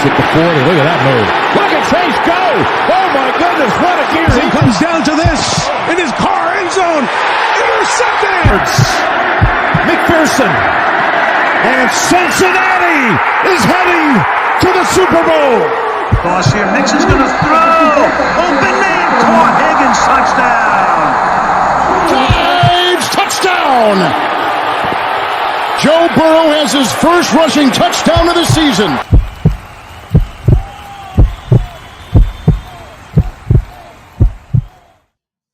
Chase at the 40. Look at that move. Look at Chase go. Oh, my goodness. What a gear. He comes down to this in his car end zone. Intercepted. McPherson. And Cincinnati is heading to the Super Bowl. Cross here. Nixon's going to throw. Open man. Caught. Higgins. Touchdown. Drives. Touchdown. Joe Burrow has his first rushing touchdown of the season.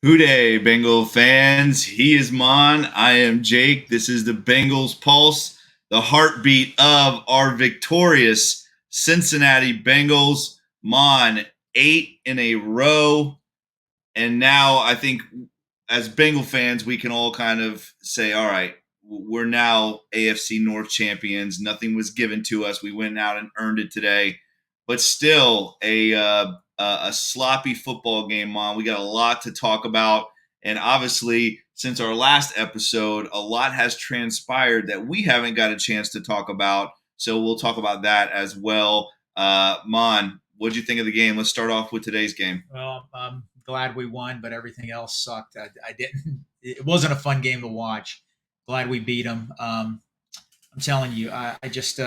Hooday, Bengal fans. He is Maan. I am Jake. This is the Bengals Pulse, the heartbeat of our victorious Cincinnati Bengals. Maan, 8 in a row. And now I think as Bengal fans, we can all kind of say, all right, we're now AFC North champions. Nothing was given to us. We went out and earned it today. But still, a sloppy football game, Mom. We got a lot to talk about. And obviously, since our last episode, a lot has transpired that we haven't got a chance to talk about. So we'll talk about that as well. Maan, what'd you think of the game? Let's start off with today's game. Well, I'm glad we won, but everything else sucked. I didn't. It wasn't a fun game to watch. Glad we beat them. I'm telling you, I just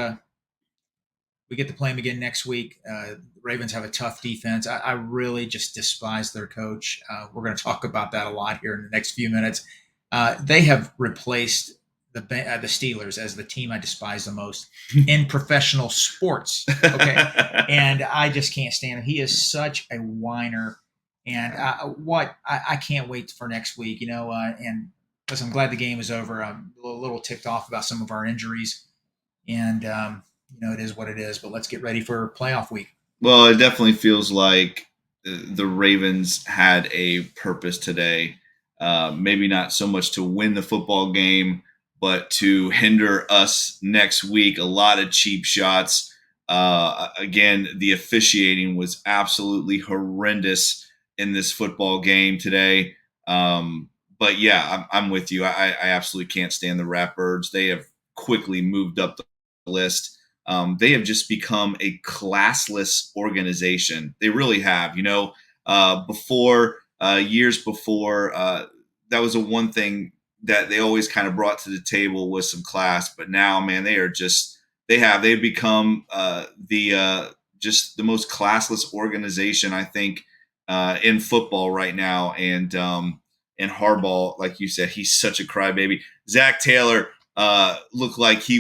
we get to play them again next week. The Ravens have a tough defense. I really just despise their coach. We're going to talk about that a lot here in the next few minutes. They have replaced the Steelers as the team I despise the most in professional sports. Okay, and I just can't stand him. He is such a whiner, and I can't wait for next week. And listen, I'm glad the game is over. I'm a little ticked off about some of our injuries, and it is what it is. But let's get ready for playoff week. Well, it definitely feels like the Ravens had a purpose today. Maybe not so much to win the football game, but to hinder us next week. A lot of cheap shots. Again, the officiating was absolutely horrendous in this football game today. But yeah, I'm with you. I absolutely can't stand the Ratbirds. They have quickly moved up the list. They have just become a classless organization. They really have. Years before, that was the one thing that they always kind of brought to the table was some class. But now, man, they've become just the most classless organization, I think, in football right now. And Harbaugh, like you said, he's such a crybaby. Zach Taylor looked like he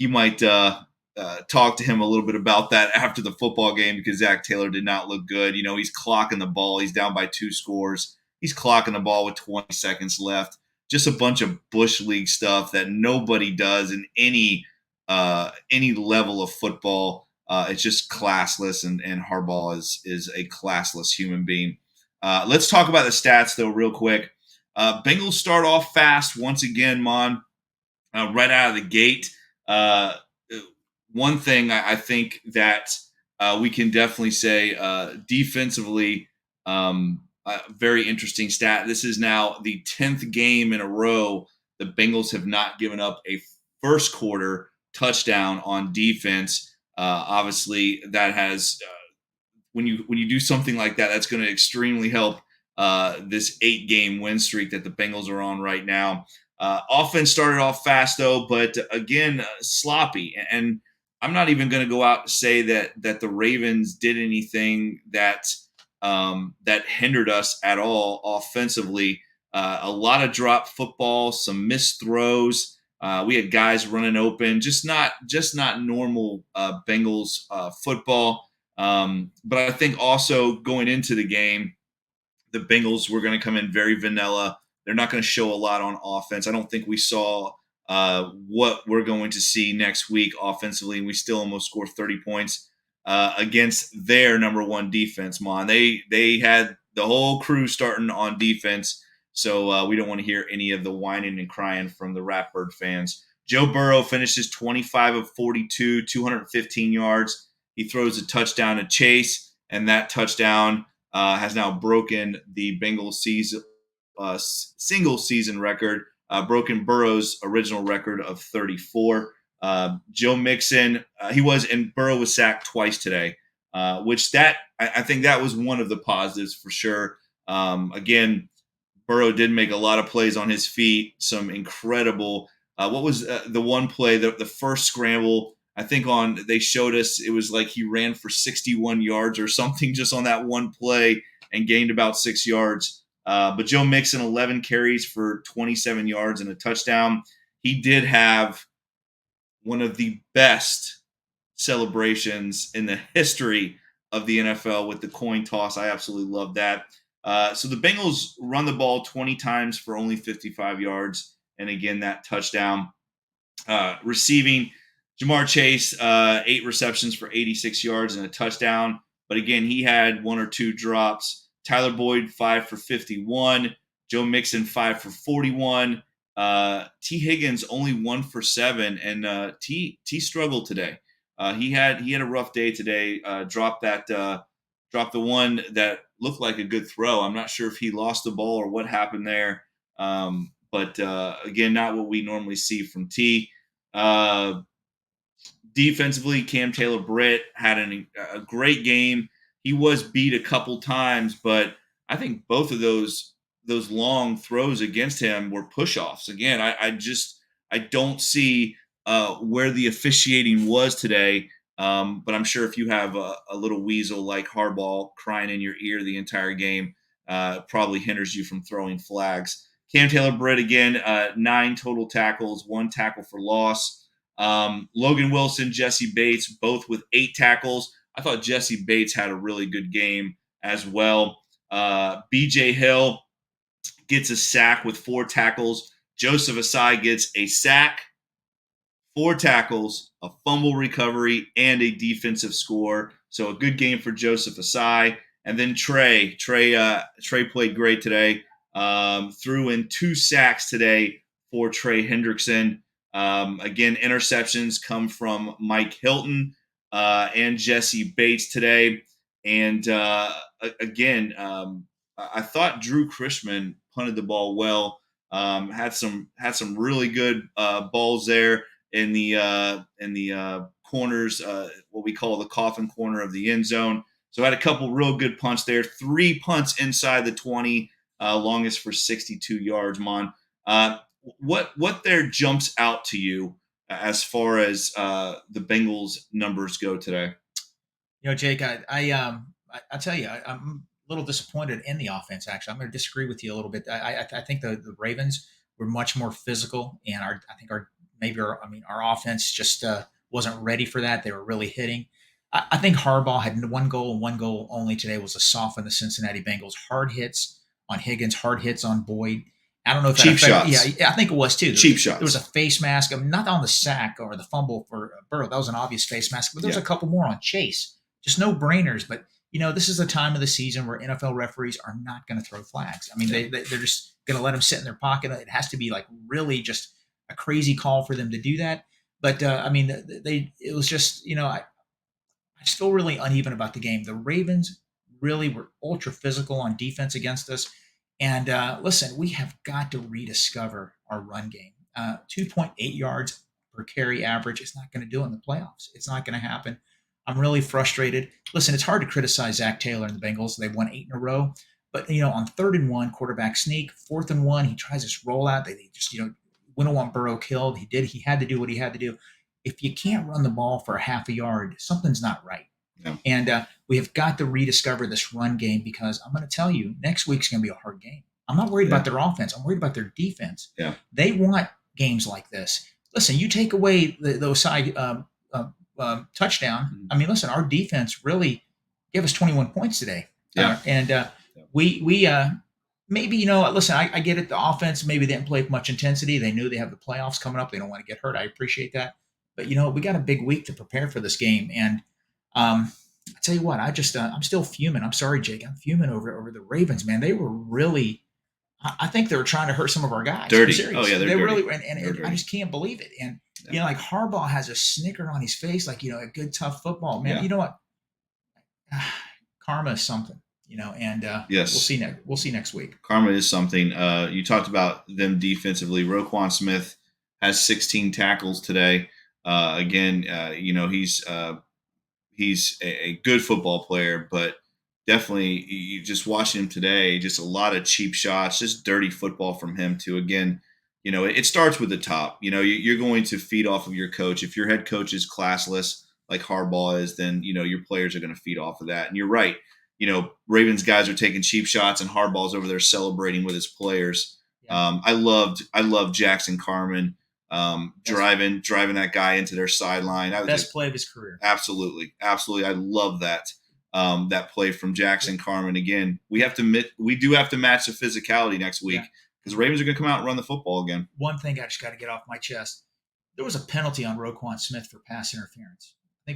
might talk to him a little bit about that after the football game because Zach Taylor did not look good. He's clocking the ball. He's down by 2 scores. He's clocking the ball with 20 seconds left. Just a bunch of Bush League stuff that nobody does in any level of football. It's just classless, and Harbaugh is a classless human being. Let's talk about the stats, though, real quick. Bengals start off fast once again, Mon, right out of the gate. One thing I think that we can definitely say defensively, very interesting stat. This is now the 10th game in a row the Bengals have not given up a first quarter touchdown on defense. Obviously, that has when you do something like that, that's going to extremely help this 8-game win streak that the Bengals are on right now. Offense started off fast, though, but again, sloppy. And I'm not even going to go out and say that the Ravens did anything that hindered us at all offensively. A lot of drop football, some missed throws. We had guys running open, just not normal Bengals football. But I think also going into the game, the Bengals were going to come in very vanilla. They're not going to show a lot on offense. I don't think we saw what we're going to see next week offensively, and we still almost scored 30 points against their number one defense, Mon. They had the whole crew starting on defense, so we don't want to hear any of the whining and crying from the Ratbird fans. Joe Burrow finishes 25 of 42, 215 yards. He throws a touchdown to Chase, and that touchdown has now broken the Bengals single season record, broken Burrow's original record of 34. Joe Mixon, and Burrow was sacked twice today, which I think that was one of the positives for sure. Again, Burrow did make a lot of plays on his feet, some incredible. What was the one play, the first scramble? I think they showed us it was like he ran for 61 yards or something just on that one play and gained about 6 yards. But Joe Mixon, 11 carries for 27 yards and a touchdown. He did have one of the best celebrations in the history of the NFL with the coin toss. I absolutely love that. So the Bengals run the ball 20 times for only 55 yards. And again, that touchdown. Receiving, Jamar Chase, 8 receptions for 86 yards and a touchdown. But again, he had 1 or 2 drops. Tyler Boyd, 5 for 51. Joe Mixon, 5 for 41. T. Higgins, only 1 for 7. And T struggled today. He had a rough day today. Dropped the one that looked like a good throw. I'm not sure if he lost the ball or what happened there. But again, not what we normally see from T. Defensively, Cam Taylor-Britt had a great game. He was beat a couple times, but I think both of those long throws against him were push-offs. Again, I don't see where the officiating was today. But I'm sure if you have a little weasel like Harbaugh crying in your ear the entire game, probably hinders you from throwing flags. Cam Taylor-Britt, again, 9 total tackles, 1 tackle for loss. Logan Wilson, Jesse Bates, both with 8 tackles. I thought Jesse Bates had a really good game as well. B.J. Hill gets a sack with 4 tackles. Joseph Asai gets a sack, 4 tackles, a fumble recovery, and a defensive score. So a good game for Joseph Asai. And then Trey played great today. Threw in 2 sacks today for Trey Hendrickson. Again, interceptions come from Mike Hilton and Jesse Bates today. And again, I thought Drew Chrisman punted the ball well. Had some really good balls there in the corners, what we call the coffin corner of the end zone. So had a couple real good punts there. 3 punts inside the 20, longest for 62 yards. Maan, what there jumps out to you as far as the Bengals numbers go today? Jake, I tell you, I'm a little disappointed in the offense. Actually, I'm going to disagree with you a little bit. I think the Ravens were much more physical, and our offense just wasn't ready for that. They were really hitting. I think Harbaugh had 1 goal and 1 goal only today, was to soften the Cincinnati Bengals. Hard hits on Higgins, hard hits on Boyd. I don't know if cheap shots. Yeah, I think it was too. Cheap shots. There was a face mask, not on the sack or the fumble for Burrow. That was an obvious face mask, but there was a couple more on Chase. Just no brainers. But this is a time of the season where NFL referees are not going to throw flags. I mean, they're just going to let them sit in their pocket. It has to be like really just a crazy call for them to do that. But it was just I just feel really uneven about the game. The Ravens really were ultra physical on defense against us. And listen, we have got to rediscover our run game. 2.8 yards per carry average is not going to do it in the playoffs. It's not going to happen. I'm really frustrated. Listen, it's hard to criticize Zach Taylor and the Bengals. They've won 8 in a row. But, on 3rd and 1, quarterback sneak, 4th and 1, he tries this rollout. They just, wouldn't want Burrow killed. He had to do what he had to do. If you can't run the ball for a half a yard, something's not right. Yeah. And we have got to rediscover this run game, because I'm going to tell you, next week's going to be a hard game. I'm not worried about their offense. I'm worried about their defense. Yeah. They want games like this. Listen, you take away those side touchdown. I mean, listen, our defense really gave us 21 points today. Yeah. We maybe, listen, I get it. The offense, maybe they didn't play with much intensity. They knew they have the playoffs coming up. They don't want to get hurt. I appreciate that. But, we got a big week to prepare for this game. And I tell you what, I'm still fuming. I'm sorry, Jake. I'm fuming over the Ravens, man. They were really, I think they were trying to hurt some of our guys. Dirty. Oh, yeah, they're dirty. Really, and I just can't believe it. And, like Harbaugh has a snicker on his face, like, a good, tough football. Man, you know what? Karma is something, and yes. We'll see next week. Karma is something. You talked about them defensively. Roquan Smith has 16 tackles today. Again, he's a good football player, but definitely you just watching him today, just a lot of cheap shots, just dirty football from him too. Again, it starts with the top. You're going to feed off of your coach. If your head coach is classless like Harbaugh is, then your players are going to feed off of that. And you're right. Ravens guys are taking cheap shots, and Harbaugh's over there celebrating with his players. Yeah. I loved Jackson Carman driving that guy into their sideline. Best play of his career. Absolutely. I love that. That play from Jackson Carman. Again, we do have to match the physicality next week because Ravens are going to come out and run the football again. One thing I just got to get off my chest: there was a penalty on Roquan Smith for pass interference. I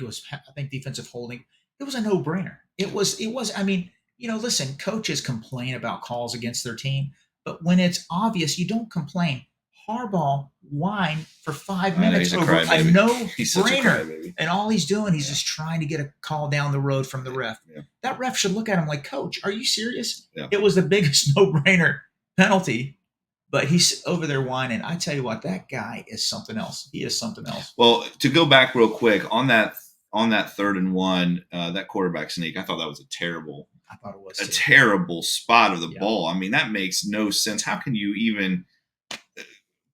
think defensive holding. It was a no-brainer. It was. I mean, listen, coaches complain about calls against their team, but when it's obvious, you don't complain. Harbaugh whined for 5 minutes over a no-brainer. And all he's doing, he's just trying to get a call down the road from the ref. Yeah. That ref should look at him like, Coach, are you serious? Yeah. It was the biggest no-brainer penalty, but he's over there whining. I tell you what, that guy is something else. He is something else. Well, to go back real quick, on that 3rd and 1, that quarterback sneak, I thought that was a terrible spot of the ball. I mean, that makes no sense. How can you even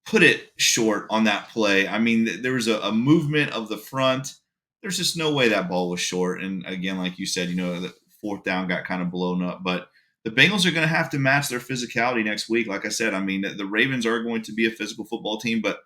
put it short on that play? I mean, there was a movement of the front. There's just no way that ball was short. And again, like you said, the 4th down got kind of blown up. But the Bengals are going to have to match their physicality next week. Like I said, I mean, the Ravens are going to be a physical football team. But,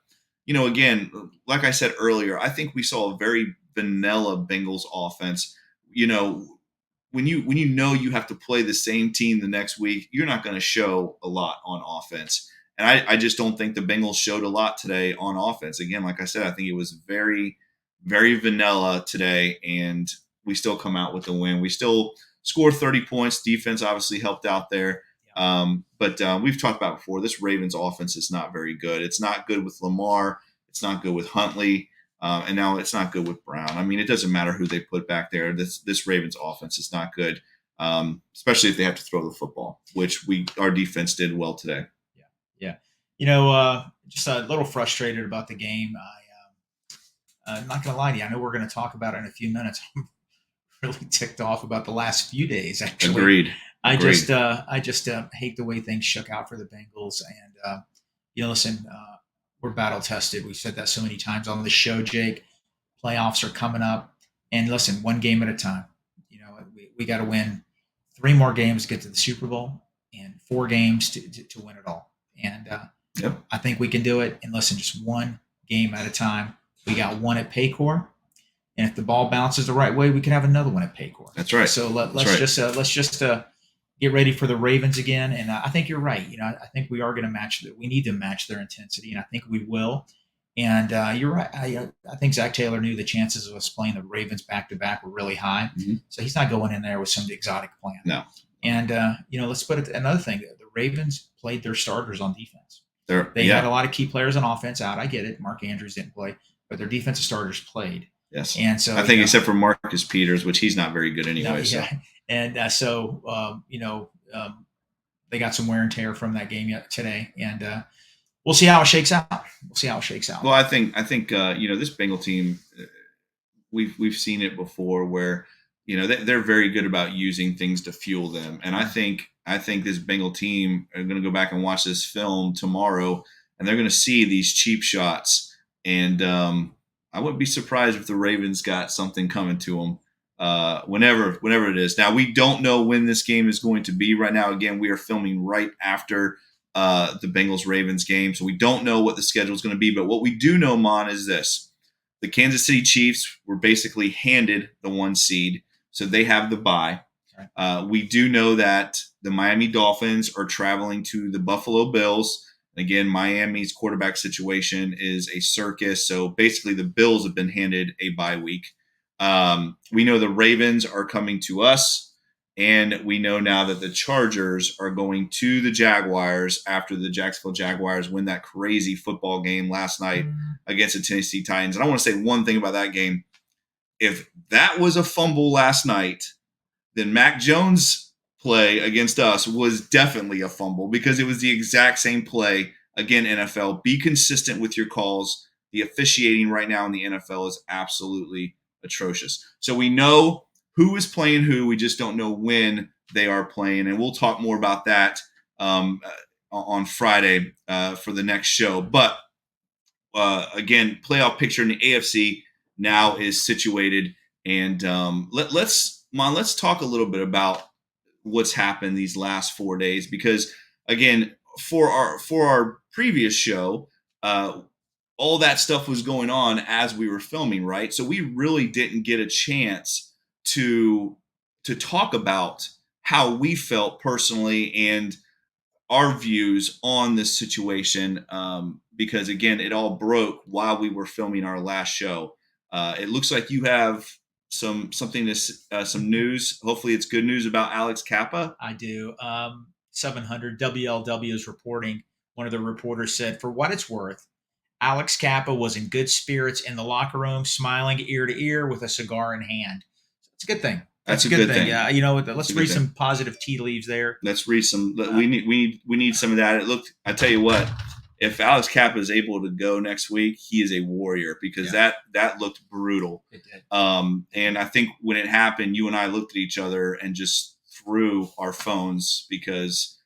again, like I said earlier, I think we saw a very vanilla Bengals offense. When you have to play the same team the next week, you're not going to show a lot on offense. And I just don't think the Bengals showed a lot today on offense. Again, like I said, I think it was very, very vanilla today, and we still come out with the win. We still scored 30 points. Defense obviously helped out there. But we've talked about before, this Ravens offense is not very good. It's not good with Lamar. It's not good with Huntley. And now it's not good with Brown. I mean, it doesn't matter who they put back there. This Ravens offense is not good, especially if they have to throw the football, which our defense did well today. Yeah. Just a little frustrated about the game. I'm not going to lie to you. I know we're going to talk about it in a few minutes. I'm really ticked off about the last few days, actually. Agreed. I just hate the way things shook out for the Bengals. And, listen, we're battle tested. We've said that so many times on the show, Jake. Playoffs are coming up. And listen, one game at a time. We got to win 3 more games to get to the Super Bowl and 4 games to win it all. And I think we can do it. And listen, just one game at a time. We got one at Paycor, and if the ball bounces the right way, we can have another one at Paycor. That's right. So let's just get ready for the Ravens again. And I think you're right. I think we are going to match that. We need to match their intensity, and I think we will. And you're right. I think Zach Taylor knew the chances of us playing the Ravens back to back were really high, so he's not going in there with some exotic plan. No. And let's put it another thing. The Ravens played their starters on defense. They had a lot of key players on offense out. I get it. Mark Andrews didn't play, but their defensive starters played. Yes. And so I think except for Marcus Peters, which he's not very good anyway. And they got some wear and tear from that game today, and we'll see how it shakes out. Well, I think this Bengal team, we've seen it before where they're very good about using things to fuel them, and I think this Bengal team are going to go back and watch this film tomorrow, and they're going to see these cheap shots, and I wouldn't be surprised if the Ravens got something coming to them whenever it is. Now, we don't know when this game is going to be. Right now, again, we are filming right after the Bengals-Ravens game, so we don't know what the schedule is going to be. But what we do know, Maan, is this. The Kansas City Chiefs were basically handed the 1 seed, so they have the bye. Right. We do know that the Miami Dolphins are traveling to the Buffalo Bills. Again, Miami's quarterback situation is a circus, so basically the Bills have been handed a bye week. We know the Ravens are coming to us, and we know now that the Chargers are going to the Jaguars after the Jacksonville Jaguars win that crazy football game last night against the Tennessee Titans. And I want to say one thing about that game. If that was a fumble last night, then Mac Jones' play against us was definitely a fumble because it was the exact same play. Again, NFL, be consistent with your calls. the officiating right now in the NFL is absolutely atrocious. So we know who is playing who. We just don't know when they are playing. And we'll talk more about that on Friday for the next show. But again, playoff picture in the AFC now is situated. And let's talk a little bit about what's happened these last 4 days, because again, for our previous show, all that stuff was going on as we were filming, right? So we really didn't get a chance to talk about how we felt personally and our views on this situation, because again, it all broke while we were filming our last show. It looks like you have some news. Hopefully it's good news about Alex Kappa. I do. 700 WLW is reporting. One of the reporters said, for what it's worth, Alex Kappa was in good spirits in the locker room, smiling ear to ear with a cigar in hand. It's a good thing. That's a good thing. Yeah, let's read some positive tea leaves there. Let's read some. We need some of that. It looked. I tell you what, if Alex Kappa is able to go next week, he is a warrior, because that looked brutal. It did. And I think when it happened, you and I looked at each other and just threw our phones, because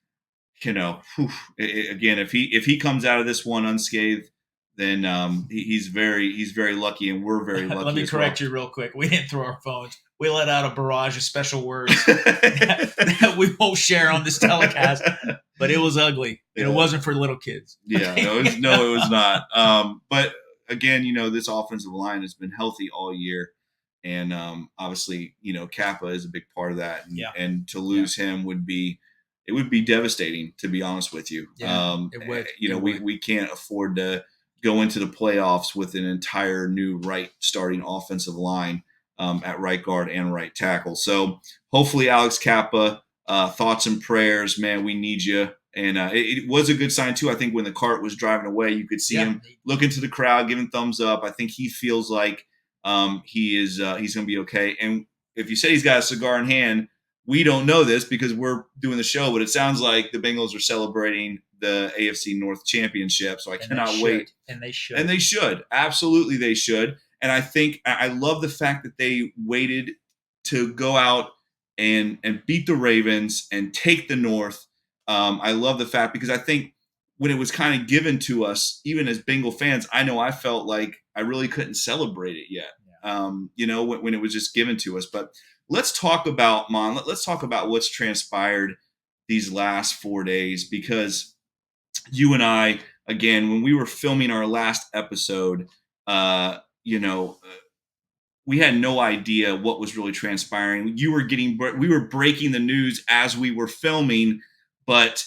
again, if he comes out of this one unscathed, then he's very lucky, and we're very lucky. Let me correct you real quick. We didn't throw our phones. We let out a barrage of special words that we won't share on this telecast, but it was ugly. And it wasn't for little kids. Yeah, it was not. But again, this offensive line has been healthy all year. And obviously, Kappa is a big part of that. And to lose him would be devastating, to be honest with you. It would. We can't afford to go into the playoffs with an entire new starting offensive line at right guard and right tackle. So hopefully Alex Kappa, thoughts and prayers, man, we need you. And it was a good sign too. I think when the cart was driving away, you could see him looking to the crowd, giving thumbs up. I think he feels like he's going to be okay. And if you say he's got a cigar in hand, we don't know this because we're doing the show, but it sounds like the Bengals are celebrating the AFC North Championship. So I cannot wait. And they should. And they should. Absolutely, they should. And I think I love the fact that they waited to go out and beat the Ravens and take the North. I love the fact, because I think when it was kind of given to us, even as Bengal fans, I know I felt like I really couldn't celebrate it yet. Yeah. When it was just given to us. But let's talk about, Maan, let's talk about what's transpired these last 4 days, because you and I, again, when we were filming our last episode, we had no idea what was really transpiring. We were breaking the news as we were filming, but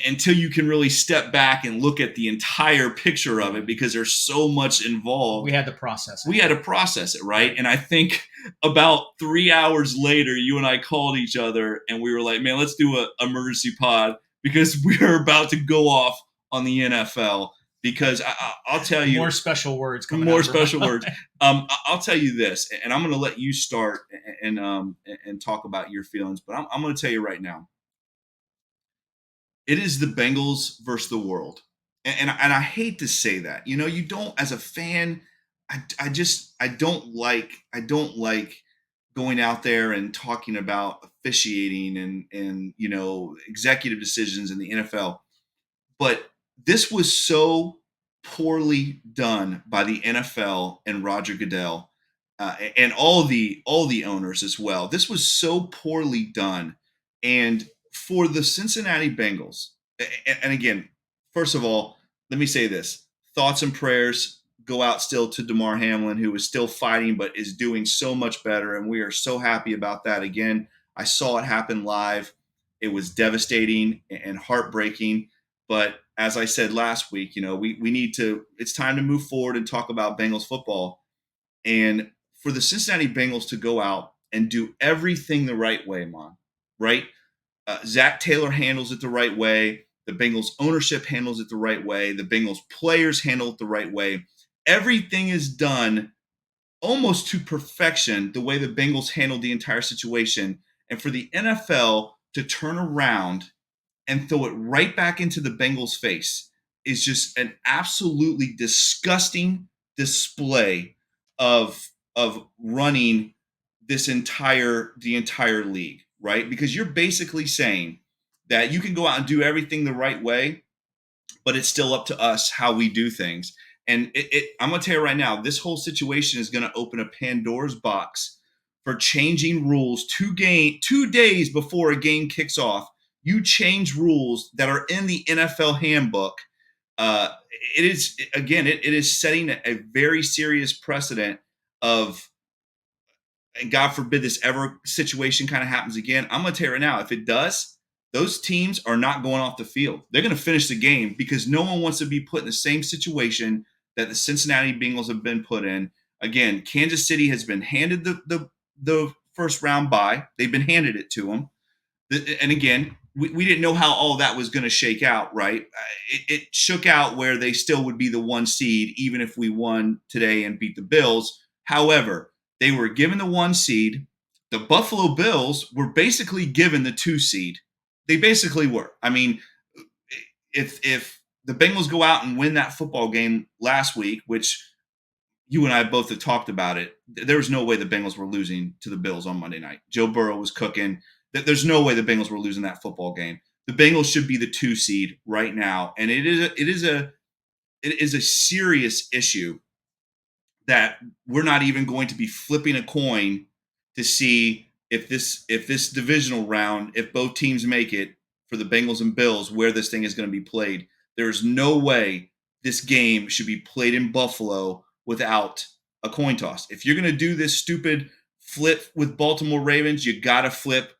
until you can really step back and look at the entire picture of it, because there's so much involved. We had to process it. We had to process it, right? And I think about 3 hours later, you and I called each other and we were like, man, let's do an emergency pod, because we are about to go off on the NFL. Because I'll tell you, more special words coming more out. special words. I'll tell you this, and I'm going to let you start and talk about your feelings. But I'm going to tell you right now, it is the Bengals versus the world, and I hate to say that. You don't, as a fan, I don't like going out there and talking about officiating and executive decisions in the NFL, but this was so poorly done by the NFL and Roger Goodell and all the owners as well. This was so poorly done. And for the Cincinnati Bengals, and again, first of all, let me say this. Thoughts and prayers go out still to Damar Hamlin, who is still fighting but is doing so much better. And we are so happy about that. Again, I saw it happen live. It was devastating and heartbreaking. But as I said last week, it's time to move forward and talk about Bengals football. And for the Cincinnati Bengals to go out and do everything the right way, Maan, right? Zach Taylor handles it the right way. The Bengals ownership handles it the right way. The Bengals players handle it the right way. Everything is done almost to perfection, the way the Bengals handled the entire situation. And for the NFL to turn around and throw it right back into the Bengals' face is just an absolutely disgusting display of running the entire league, right? Because you're basically saying that you can go out and do everything the right way, but it's still up to us how we do things. And I'm going to tell you right now, this whole situation is going to open a Pandora's box for changing rules 2 days before a game kicks off. You change rules that are in the NFL handbook. It is setting a very serious precedent of, and God forbid this ever situation kind of happens again. I'm going to tell you right now, if it does, those teams are not going off the field. They're going to finish the game because no one wants to be put in the same situation that the Cincinnati Bengals have been put in. Again, Kansas City has been handed the first round bye. They've been handed it to them. And again, we didn't know how all that was going to shake out, right? It shook out where they still would be the 1 seed, even if we won today and beat the Bills. However, they were given the 1 seed. The Buffalo Bills were basically given the 2 seed. They basically were. I mean, if the Bengals go out and win that football game last week, which you and I both have talked about it, there was no way the Bengals were losing to the Bills on Monday night. Joe Burrow was cooking. There's no way the Bengals were losing that football game. The Bengals should be the 2 seed right now, and it is a serious issue that we're not even going to be flipping a coin to see if this divisional round, if both teams make it for the Bengals and Bills, where this thing is going to be played. There's no way this game should be played in Buffalo without a coin toss. If you're going to do this stupid flip with Baltimore Ravens, you got to flip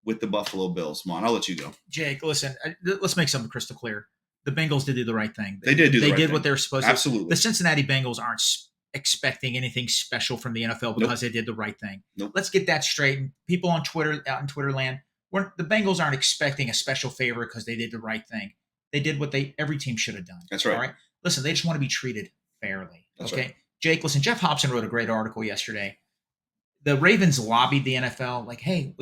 with the Buffalo Bills. Maan, I'll let you go. Jake, listen, let's make something crystal clear. The Bengals did do the right thing. They did what they were supposed to. Absolutely. The Cincinnati Bengals aren't expecting anything special from the NFL because they did the right thing. Nope. Let's get that straight. And people on Twitter, out in Twitter land, the Bengals aren't expecting a special favor because they did the right thing. They did what every team should have done. That's right. All right. Listen, they just want to be treated fairly. That's okay. Right. Jake, listen, Jeff Hobson wrote a great article yesterday. The Ravens lobbied the NFL like, hey,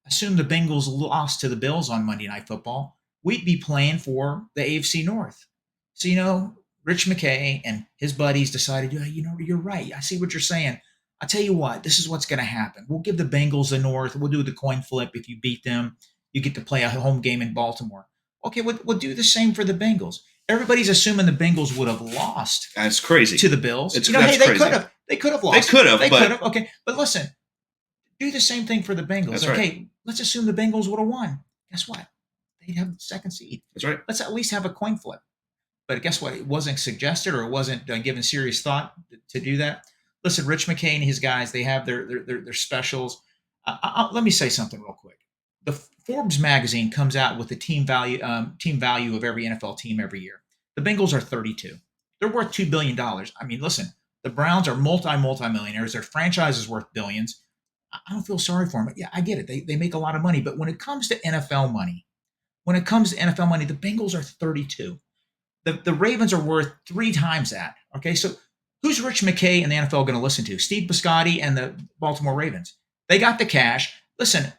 assume the Bengals lost to the Bills on Monday Night Football, we'd be playing for the AFC North. So, Rich McKay and his buddies decided, you're right. I see what you're saying. I tell you what, this is what's going to happen. We'll give the Bengals the North. We'll do the coin flip. If you beat them, you get to play a home game in Baltimore. Okay, we'll do the same for the Bengals. Everybody's assuming the Bengals would have lost. That's crazy. To the Bills. That's they crazy. could have lost. They could have. Okay, but listen, do the same thing for the Bengals. That's okay, right. Let's assume the Bengals would have won. Guess what? They'd have the 2nd seed. That's right. Let's at least have a coin flip. But guess what? It wasn't suggested or it wasn't given serious thought to do that. Listen, Rich McKay and his guys, they have their specials. Let me say something real quick. The Forbes magazine comes out with the team value of every NFL team every year. The Bengals are 32. They're worth $2 billion. I mean, listen, the Browns are multi-millionaires. Their franchise is worth billions. I don't feel sorry for them. Yeah, I get it. They make a lot of money. But when it comes to NFL money, the Bengals are 32. The Ravens are worth 3 times that. Okay, so who's Rich McKay and the NFL going to listen to? Steve Biscotti and the Baltimore Ravens. They got the cash. Listen,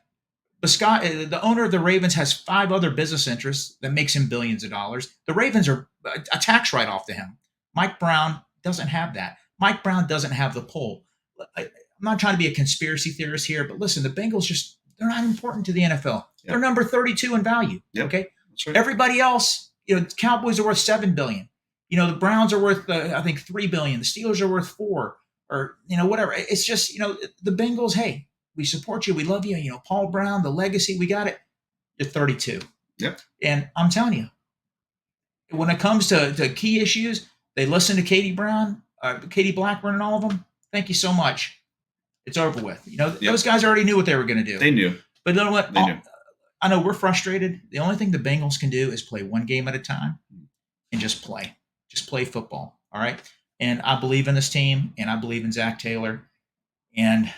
Biscotti, the owner of the Ravens, has 5 other business interests that makes him billions of dollars. The Ravens are a tax write-off to him. Mike Brown doesn't have that. Mike Brown doesn't have the pull. I'm not trying to be a conspiracy theorist here, but listen, the Bengals they're not important to the NFL. Yep. They're number 32 in value. Yep. Okay. That's right. Everybody else, Cowboys are worth $7 billion. The Browns are worth, I think, $3 billion. The Steelers are worth $4 billion, or, whatever. It's just, the Bengals, hey, we support you. We love you. Paul Brown, the legacy, we got it. You're 32. Yep. And I'm telling you, when it comes to key issues, they listen to Katie Blackburn and all of them. Thank you so much. It's over with. Those guys already knew what they were going to do. They knew. But you know what? They knew. I know we're frustrated. The only thing the Bengals can do is play one game at a time and just play. Just play football. All right? And I believe in this team, and I believe in Zach Taylor. And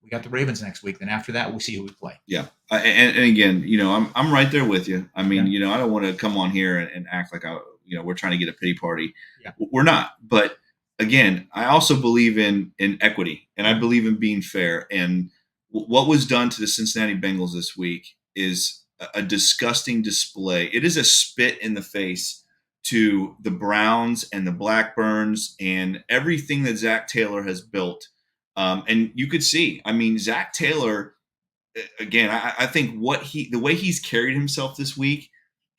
we got the Ravens next week. Then after that, we'll see who we play. Yeah. And again, I'm right there with you. I mean, I don't want to come on here and act like we're trying to get a pity party. Yeah. We're not. But again, I also believe in equity, and I believe in being fair. And what was done to the Cincinnati Bengals this week is a disgusting display. It is a spit in the face to the Browns and the Blackburns and everything that Zach Taylor has built. And you could see, I mean, Zach Taylor, again, I think the way he's carried himself this week,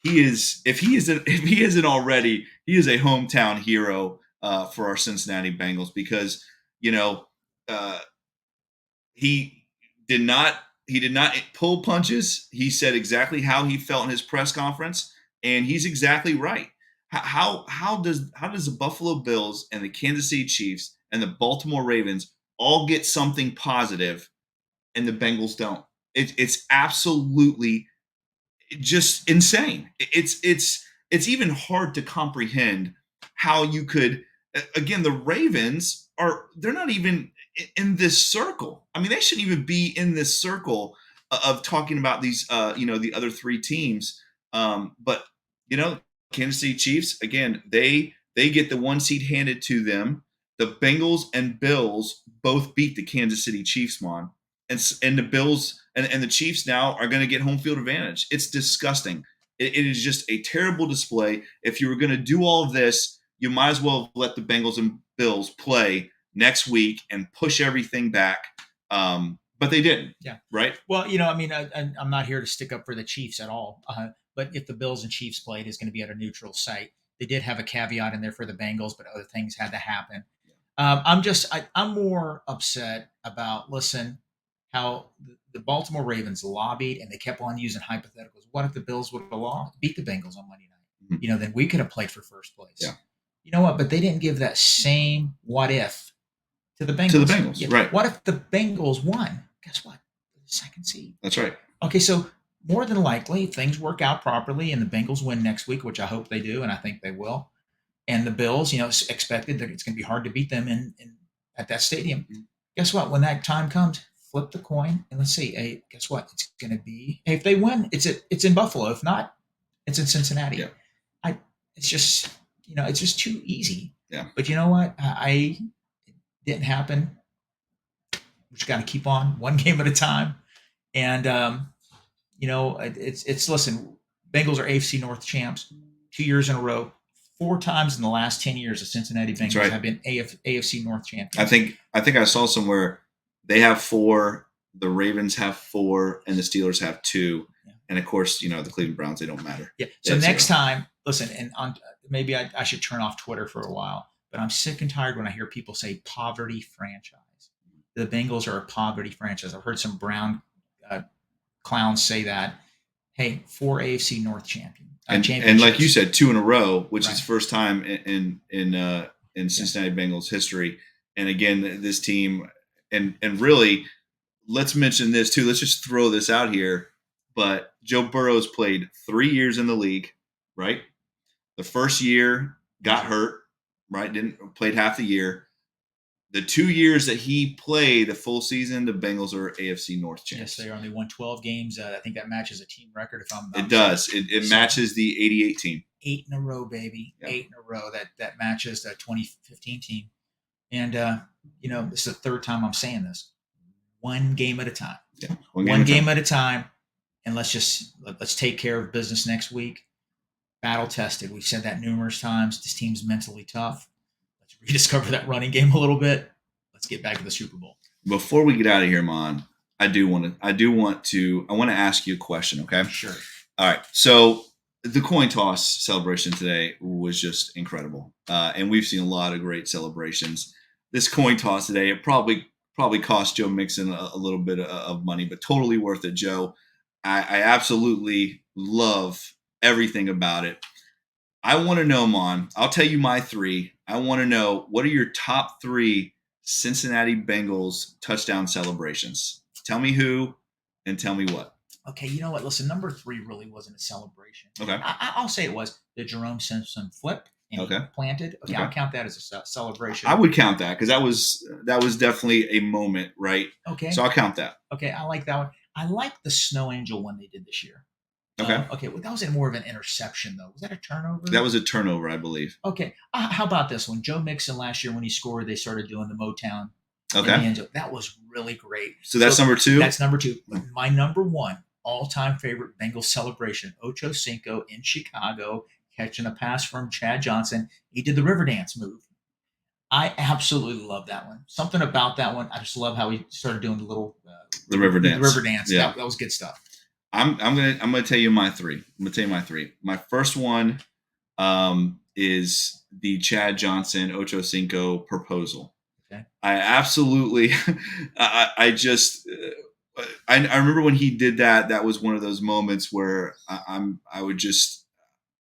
if he isn't already, he is a hometown hero for our Cincinnati Bengals because, he did not pull punches. He said exactly how he felt in his press conference, and he's exactly right. How does the Buffalo Bills and the Kansas City Chiefs and the Baltimore Ravens all get something positive and the Bengals don't? It's absolutely just insane. It's even hard to comprehend how you could. Again, the Ravens they're not even in this circle. I mean, they shouldn't even be in this circle of talking about these, the other three teams. But Kansas City Chiefs, again, they get the 1 seed handed to them. The Bengals and Bills both beat the Kansas City Chiefs, Mon. And the Bills and the Chiefs now are going to get home field advantage. It's disgusting. It is just a terrible display. If you were going to do all of this, you might as well let the Bengals and Bills play next week and push everything back. But they didn't. Yeah. Right. Well, I'm not here to stick up for the Chiefs at all. But if the Bills and Chiefs played, it's going to be at a neutral site. They did have a caveat in there for the Bengals, but other things had to happen. I'm more upset about, how the Baltimore Ravens lobbied and they kept on using hypotheticals. What if the Bills would have beat the Bengals on Monday night? Mm-hmm. Then we could have played for first place. Yeah. You know what? But they didn't give that same what if to the Bengals. Yeah. Right. What if the Bengals won? Guess what? The second seed. That's right. Okay, so more than likely, if things work out properly and the Bengals win next week, which I hope they do, and I think they will, and the Bills, expected that it's going to be hard to beat them in at that stadium. Mm-hmm. Guess what? When that time comes, flip the coin and let's see. Hey, guess what? It's going to be. Hey, if they win, it's in Buffalo. If not, it's in Cincinnati. Yeah. It's just it's just too easy. Yeah. But you know what? It didn't happen. We just got to keep on one game at a time. And listen. Bengals are AFC North champs 2 years in a row. 4 times in the last 10 years, the Cincinnati Bengals have been AFC North champions. I think I saw somewhere they have 4, the Ravens have 4, and the Steelers have 2. Yeah. And of course, the Cleveland Browns, they don't matter. Yeah. So next time, listen, and maybe I should turn off Twitter for a while, but I'm sick and tired when I hear people say poverty franchise. The Bengals are a poverty franchise. I've heard some Brown clowns say that. Hey, 4 AFC North champions. And like you said, 2 in a row, which is first time in Cincinnati Bengals history. And again, this team, and really, let's mention this too. Let's just throw this out here. But Joe Burrow's played 3 years in the league, right? The first year got hurt, right? Played half the year. The 2 years that he played a full season, the Bengals are AFC North champs. Yes, they only won 12 games. I think that matches a team record. It does. It matches the 88 team. 8 in a row, baby. Yeah. 8 in a row. That matches the 2015 team. And this is the third time I'm saying this. One game at a time. Yeah, one game at a time. And let's take care of business next week. Battle tested. We've said that numerous times. This team's mentally tough. Let's rediscover that running game a little bit. Let's get back to the Super Bowl. Before we get out of here, Maan, I want to ask you a question, okay? Sure. All right. So the coin toss celebration today was just incredible. And we've seen a lot of great celebrations. This coin toss today, it probably cost Joe Mixon a little bit of money, but totally worth it, Joe. I absolutely love everything about it. I want to know, Maan, I'll tell you my 3. I want to know, what are your top 3 Cincinnati Bengals touchdown celebrations? Tell me who and tell me what. Okay, you know what? Listen, number 3 really wasn't a celebration. Okay. I'll say it was the Jerome Simpson flip and he planted. Okay, I'll count that as a celebration. I would count that because that was definitely a moment, right? Okay. So I'll count that. Okay, I like that one. I like the Snow Angel one they did this year. Okay. Well, that was more of an interception, though. Was that a turnover? That was a turnover, I believe. Okay. How about this one? Joe Mixon last year when he scored, they started doing the Motown. Okay. That was really great. So that's number 2? That's number 2. My number 1 all-time favorite Bengals celebration, Ocho Cinco in Chicago, catching a pass from Chad Johnson. He did the river dance move. I absolutely love that one. Something about that one. I just love how he started doing the little the river dance. The river dance. Yeah, that was good stuff. I'm gonna tell you my three. I'm gonna tell you my three. My first one is the Chad Johnson Ocho Cinco proposal. Okay. I absolutely, I just, I remember when he did that. That was one of those moments where I would just,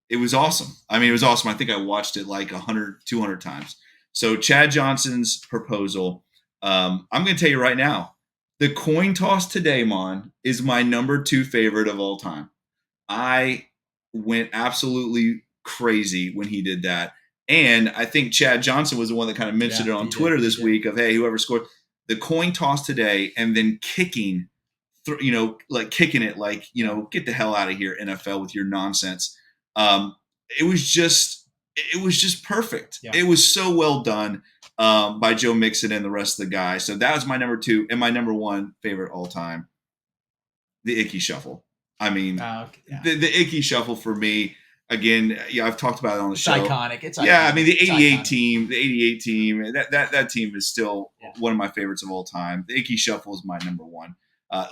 it was awesome. I mean, it was awesome. I think I watched it like 100, 200 times. So Chad Johnson's proposal. I'm going to tell you right now, the coin toss today, Maan, is my number 2 favorite of all time. I went absolutely crazy when he did that. And I think Chad Johnson was the one that kind of mentioned it on Twitter this week of, hey, whoever scored the coin toss today and then kicking, like kicking it, like, get the hell out of here, NFL, with your nonsense. It was just perfect. Yeah. It was so well done by Joe Mixon and the rest of the guys. So that was my number 2 and my number 1 favorite all time, the Icky Shuffle. I mean, the Icky Shuffle for me, again, I've talked about it on the show. Iconic. It's iconic. Yeah, I mean, the 88 team, that team is still one of my favorites of all time. The Icky Shuffle is my number 1.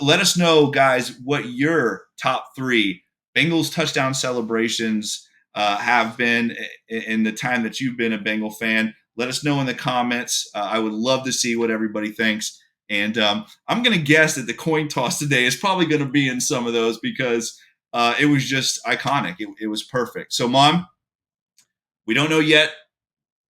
Let us know, guys, what your top 3 Bengals touchdown celebrations have been in the time that you've been a Bengal fan. Let us know in the comments. I would love to see what everybody thinks. And I'm going to guess that the coin toss today is probably going to be in some of those because it was just iconic. It was perfect. So, Mom, we don't know yet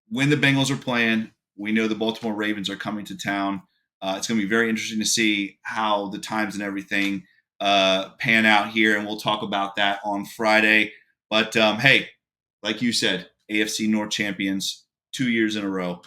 when the Bengals are playing. We know the Baltimore Ravens are coming to town. It's going to be very interesting to see how the times and everything pan out here, and we'll talk about that on Friday. But, hey, like you said, AFC North champions 2 years in a row.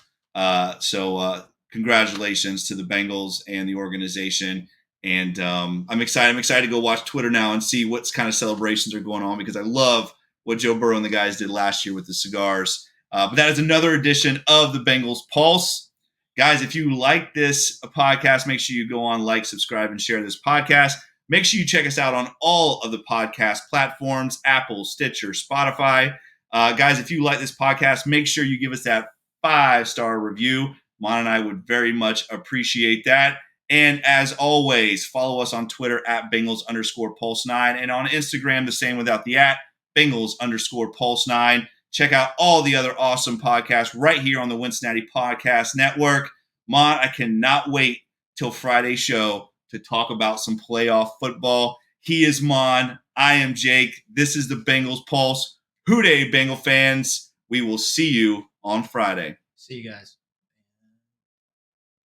So congratulations to the Bengals and the organization. And I'm excited. I'm excited to go watch Twitter now and see what kind of celebrations are going on because I love what Joe Burrow and the guys did last year with the cigars. But that is another edition of the Bengals Pulse. Guys, if you like this podcast, make sure you go on, like, subscribe, and share this podcast. Make sure you check us out on all of the podcast platforms, Apple, Stitcher, Spotify. Guys, if you like this podcast, make sure you give us that 5-star review. Maan and I would very much appreciate that. And as always, follow us on Twitter at Bengals_Pulse9 and on Instagram, the same without the @ Bengals_Pulse9. Check out all the other awesome podcasts right here on the Wincinnati Podcast Network. Maan, I cannot wait till Friday's show to talk about some playoff football. He is Maan. I am Jake. This is the Bengals Pulse. Hoo day, Bengal fans. We will see you on Friday. See you guys.